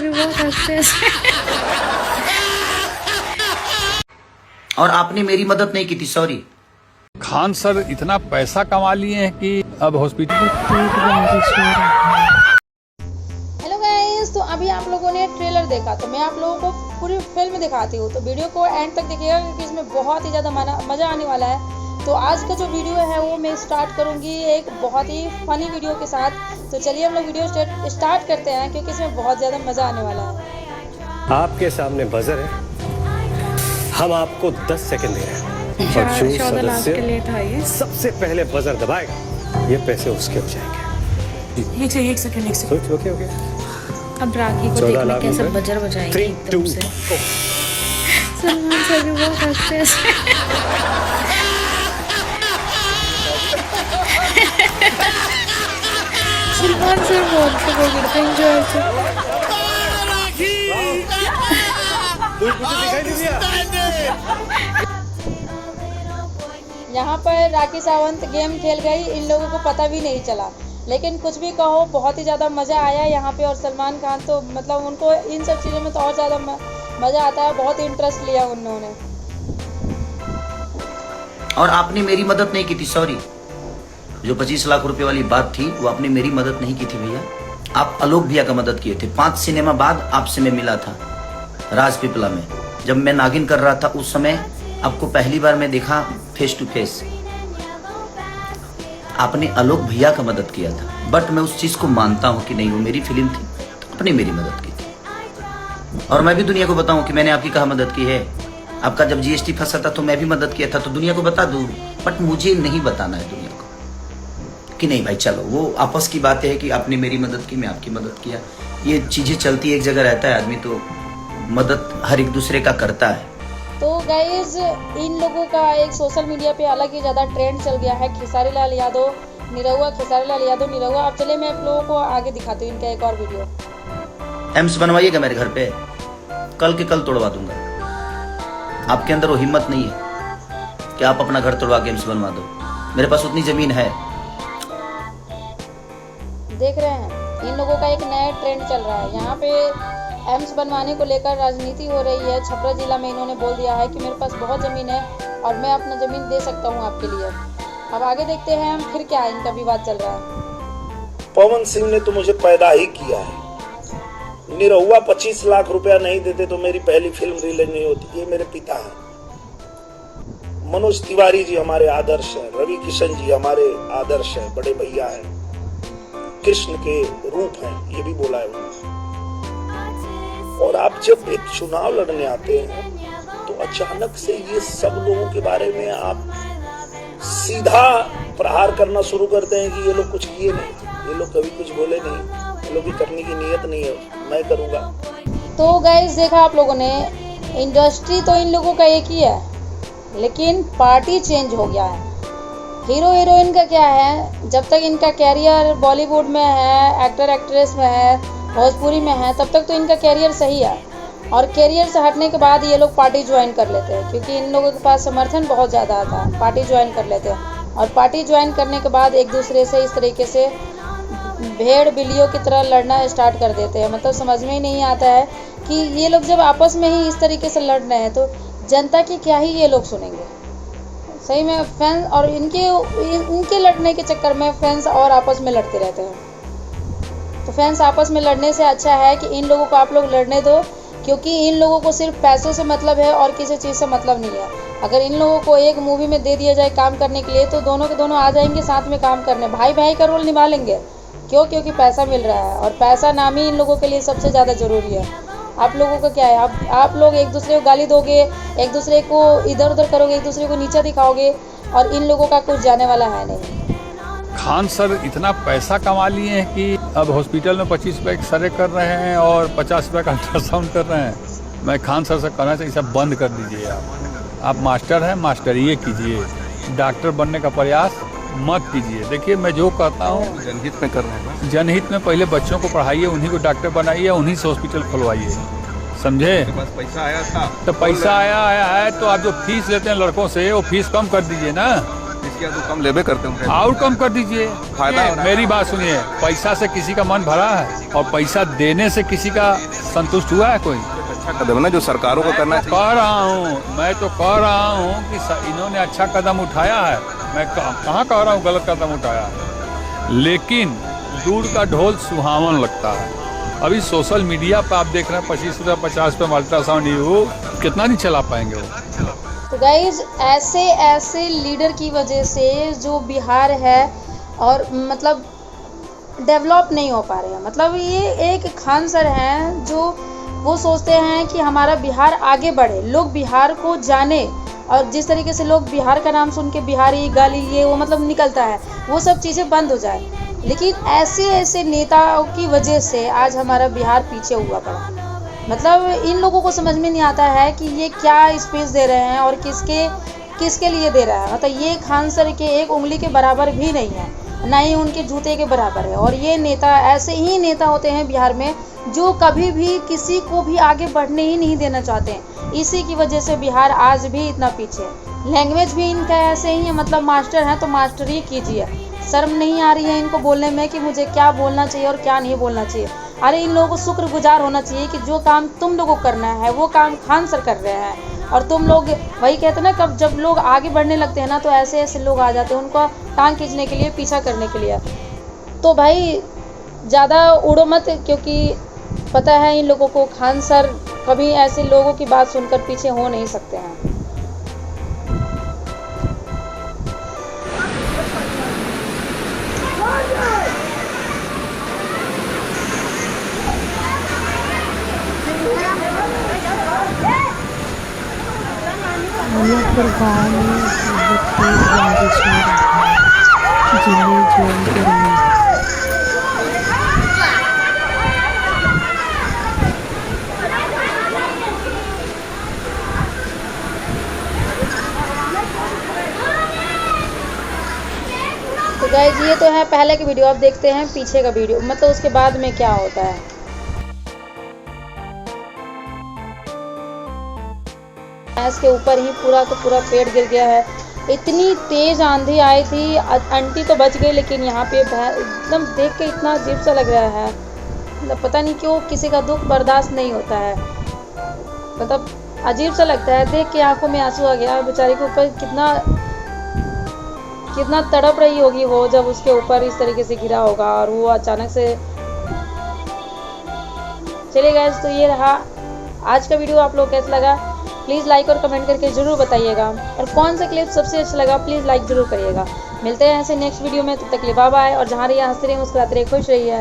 भी बहुत हंसते हंसते। और आपने मेरी मदद नहीं की थी, सॉरी। खान सर इतना पैसा कमा लिए हैं कि अब हॉस्पिटल। हेलो गाइस, तो अभी आप लोगों ने ट्रेलर देखा, तो मैं आप लोगों को पूरी फिल्म दिखाती हूँ, तो वीडियो को एंड तक देखिएगा क्योंकि इसमें बहुत ही ज़्यादा मज़ा आने वाला है। तो आज का जो वीडियो है वो मैं स्टार्ट करूँगी एक बहुत ही फनी वीडियो के साथ। तो चलिए हम लोग वीडियो स्टार्ट करते हैं क्योंकि इसमें बहुत ज़्यादा मज़ा आने वाला है। आपके सामने बजर है, हम आपको 10 सेकंड दे रहे हैं और जो सदस्य सबसे पहले बजर दबाएगा ये पैसे उसके हो जाएंगे। एक सेकंड। Okay okay. अब राखी को देखना कैसे बजर बजाएंगे एकदम से। सलमान सर भी बहुत हंसते हंसते। सलमान सर बहुत गिरते हैं जोर से। यहाँ पर राखी सावंत गेम खेल गई, इन लोगों को पता भी नहीं चला। लेकिन कुछ भी कहो, बहुत ही ज़्यादा मज़ा आया यहाँ पे। और सलमान खान तो मतलब उनको इन सब चीज़ों में तो और ज़्यादा मज़ा आता है, बहुत इंटरेस्ट लिया उन्होंने। और आपने मेरी मदद नहीं की थी, सॉरी। जो 25 लाख रुपए वाली बात थी वो आपने मेरी मदद नहीं की थी भैया। आप आलोक भैया का मदद किए थे। 5 सिनेमा बाद आपसे मैं मिला था राजपीपला में, जब मैं नागिन कर रहा था। उस समय आपको पहली बार मैं देखा फेस टू फेस। आपने आलोक भैया का मदद किया था, बट मैं उस चीज को मानता हूं कि नहीं, वो मेरी फिल्म थी, आपने मेरी मदद की थी। और मैं भी दुनिया को बताऊं कि मैंने आपकी कहाँ मदद की है। आपका जब जीएसटी फंसा था तो मैं भी मदद किया था, तो दुनिया को बता दूं। बट मुझे नहीं बताना है दुनिया को कि नहीं भाई चलो, वो आपस की बात है कि आपने मेरी मदद की, मैं आपकी मदद किया। ये चीजें चलती एक जगह रहता है आदमी, तो मदद हर एक दूसरे का करता है। तो गाइज, इन लोगों का एक सोशल मीडिया पे अलग ही ज़्यादा ट्रेंड चल गया है, खेसारी लाल यादव निरहुआ, खेसारी लाल यादव निरहुआ। अब चलिए मैं आप लोगों को आगे दिखाती हूँ इनका एक और वीडियो। एम्स बनवाइएगा मेरे घर पे, कल के कल तोड़वा दूंगा। आपके अंदर वो हिम्मत नहीं है कि आप अपना घर तोड़वा के एम्स बनवा दो। मेरे पास उतनी जमीन है। देख रहे हैं, इन लोगों का एक नया ट्रेंड चल रहा है। यहाँ पे एम्स बनवाने को लेकर राजनीति हो रही है। छपरा जिला में इन्होंने बोल दिया है कि मेरे पास बहुत ज़मीन है और मैं अपना ज़मीन दे सकता हूँ आपके लिए। अब आगे देखते हैं हम फिर क्या इनका विवाद चल रहा है। पवन सिंह ने तो मुझे पैदा ही किया है। निरहुआ 25 लाख रुपया नहीं देते तो मेरी पहली फिल्म रिलीज नहीं होती। ये मेरे पिता हैं। मनोज तिवारी जी हमारे आदर्श हैं। रवि किशन जी हमारे आदर्श हैं, बड़े भैया हैं, कृष्ण के रूप हैं, ये भी बोला है उन्होंने। और आप जब एक चुनाव लड़ने आते हैं तो अचानक से ये सब लोगों के बारे में आप सीधा प्रहार करना शुरू करते हैं कि ये लोग कुछ किए नहीं, ये लोग कभी कुछ बोले नहीं, ये लोग की करने की नीयत नहीं है, मैं करूंगा। तो गाइस, देखा आप लोगों ने, इंडस्ट्री तो इन लोगों का एक ही है, लेकिन पार्टी चेंज हो गया है। हीरो हीरोइन का क्या है, जब तक इनका कैरियर बॉलीवुड में है, एक्टर एक्ट्रेस में है, भोजपुरी में है, तब तक तो इनका कैरियर सही है। और कैरियर से हटने के बाद ये लोग पार्टी ज्वाइन कर लेते हैं क्योंकि इन लोगों के पास समर्थन बहुत ज़्यादा आता है। पार्टी ज्वाइन कर लेते हैं और पार्टी ज्वाइन करने के बाद एक दूसरे से इस तरीके से भेड़ बिल्लियों की तरह लड़ना स्टार्ट कर देते हैं। मतलब समझ में ही नहीं आता है कि ये लोग जब आपस में ही इस तरीके से लड़ रहे हैं तो जनता की क्या ही ये लोग सुनेंगे। सही में फैंस और इनके लड़ने के चक्कर में फैंस और आपस में लड़ते रहते हैं। तो फैंस आपस में लड़ने से अच्छा है कि इन लोगों को आप लोग लड़ने दो, क्योंकि इन लोगों को सिर्फ पैसों से मतलब है और किसी चीज़ से मतलब नहीं है। अगर इन लोगों को एक मूवी में दे दिया जाए काम करने के लिए तो दोनों के दोनों आ जाएंगे साथ में काम करने, भाई भाई का रोल निभा लेंगे। क्यों? क्योंकि पैसा मिल रहा है और पैसा नाम ही इन लोगों के लिए सबसे ज़्यादा ज़रूरी है। आप लोगों का क्या है, आप लोग एक दूसरे को गाली दोगे, एक दूसरे को इधर उधर करोगे, एक दूसरे को नीचा दिखाओगे और इन लोगों का कुछ जाने वाला है नहीं। खान सर इतना पैसा कमा लिए हैं कि अब हॉस्पिटल में 25 रुपये एक्सरे कर रहे हैं और 50 रुपये का अल्ट्रासाउंड कर रहे हैं। मैं खान सर से कहना चाहिए सब बंद कर दीजिए। आप मास्टर हैं, मास्टरिये कीजिए, डॉक्टर बनने का प्रयास मत कीजिए। देखिए मैं जो कहता हूँ जनहित में कर रहे हैं। जनहित में पहले बच्चों को पढ़ाइए, उन्हीं को डॉक्टर बनाइए, उन्हीं से हॉस्पिटल खुलवाइए, समझे। बस पैसा आया था तो पैसा आया है तो आप जो फीस लेते हैं लड़कों से वो फीस कम कर दीजिए ना। इसके तो कम लेबे करते होंगे। और कम कर दीजिए। फायदा हो रहा है। मेरी बात सुनिए, पैसा से किसी का मन भरा है और पैसा देने से किसी का संतुष्ट हुआ है कोई? अच्छा कदम है ना जो सरकारों को करना चाहिए। कह रहा हूँ, मैं तो कह रहा हूँ कि इन्होंने अच्छा कदम उठाया है। मैं कहाँ कह रहा हूँ गलत कदम उठाया है, लेकिन दूर का ढोल सुहावन लगता है। अभी सोशल मीडिया पर आप देख रहे हैं 25 रुपये 50 रुपये में अल्ट्रासाउंड, वो कितना नहीं चला पाएंगे वो। तो गाइज ऐसे लीडर की वजह से जो बिहार है और मतलब डेवलप नहीं हो पा रहे हैं। मतलब ये एक खान सर हैं जो वो सोचते हैं कि हमारा बिहार आगे बढ़े, लोग बिहार को जाने, और जिस तरीके से लोग बिहार का नाम सुन के बिहारी गाली ये वो मतलब निकलता है, वो सब चीज़ें बंद हो जाए। लेकिन ऐसे नेताओं की वजह से आज हमारा बिहार पीछे हुआ पड़ा। मतलब इन लोगों को समझ में नहीं आता है कि ये क्या स्पेस दे रहे हैं और किसके लिए दे रहा है। मतलब ये खान सर के एक उंगली के बराबर भी नहीं है, ना ही उनके जूते के बराबर है। और ये नेता ऐसे ही नेता होते हैं बिहार में जो कभी भी किसी को भी आगे बढ़ने ही नहीं देना चाहते हैं। इसी की वजह से बिहार आज भी इतना पीछे है। लैंग्वेज भी इनका ऐसे ही है, मतलब मास्टर हैं तो मास्टर ही कीजिए। शर्म नहीं आ रही है इनको बोलने में कि मुझे क्या बोलना चाहिए और क्या नहीं बोलना चाहिए। अरे इन लोगों को शुक्रगुजार होना चाहिए कि जो काम तुम लोगों को करना है वो काम खान सर कर रहे हैं। और तुम लोग वही कहते हैं ना, कब जब लोग आगे बढ़ने लगते हैं ना तो ऐसे लोग आ जाते हैं उनको टांग खींचने के लिए, पीछा करने के लिए। तो भाई ज़्यादा उड़ो मत, क्योंकि पता है इन लोगों को खान सर कभी ऐसे लोगों की बात सुनकर पीछे हो नहीं सकते हैं। अमरपुर गांव में बहुत तेज बारिश हो रही है, जिले जौनपुर में। तो गाइस ये तो है पहले की वीडियो, अब देखते हैं पीछे का वीडियो, मतलब उसके बाद में क्या होता है। इसके ऊपर ही पूरा का पूरा पेड़ गिर गया है। इतनी तेज आंधी आई थी, आंटी तो बच गई, लेकिन यहाँ पे एकदम देख के इतना अजीब सा लग रहा है। मतलब पता नहीं क्यों किसी का दुख बर्दाश्त नहीं होता है, मतलब अजीब सा लगता है देख के, आंखों में आंसू आ गया। बेचारी के ऊपर कितना तड़प रही होगी वो जब उसके ऊपर इस तरीके से गिरा होगा और वो अचानक से। चलिए गाइस, तो ये रहा आज का वीडियो। आप लोग कैसा लगा प्लीज़ लाइक और कमेंट करके ज़रूर बताइएगा, और कौन सा क्लिप सबसे अच्छा लगा प्लीज़ लाइक ज़रूर करिएगा। मिलते हैं ऐसे नेक्स्ट वीडियो में, तब तक के लिए बाय बाय। और जहाँ रहिए हंसते रहिए, मुस्कुराते रहिए, खुश रहिए।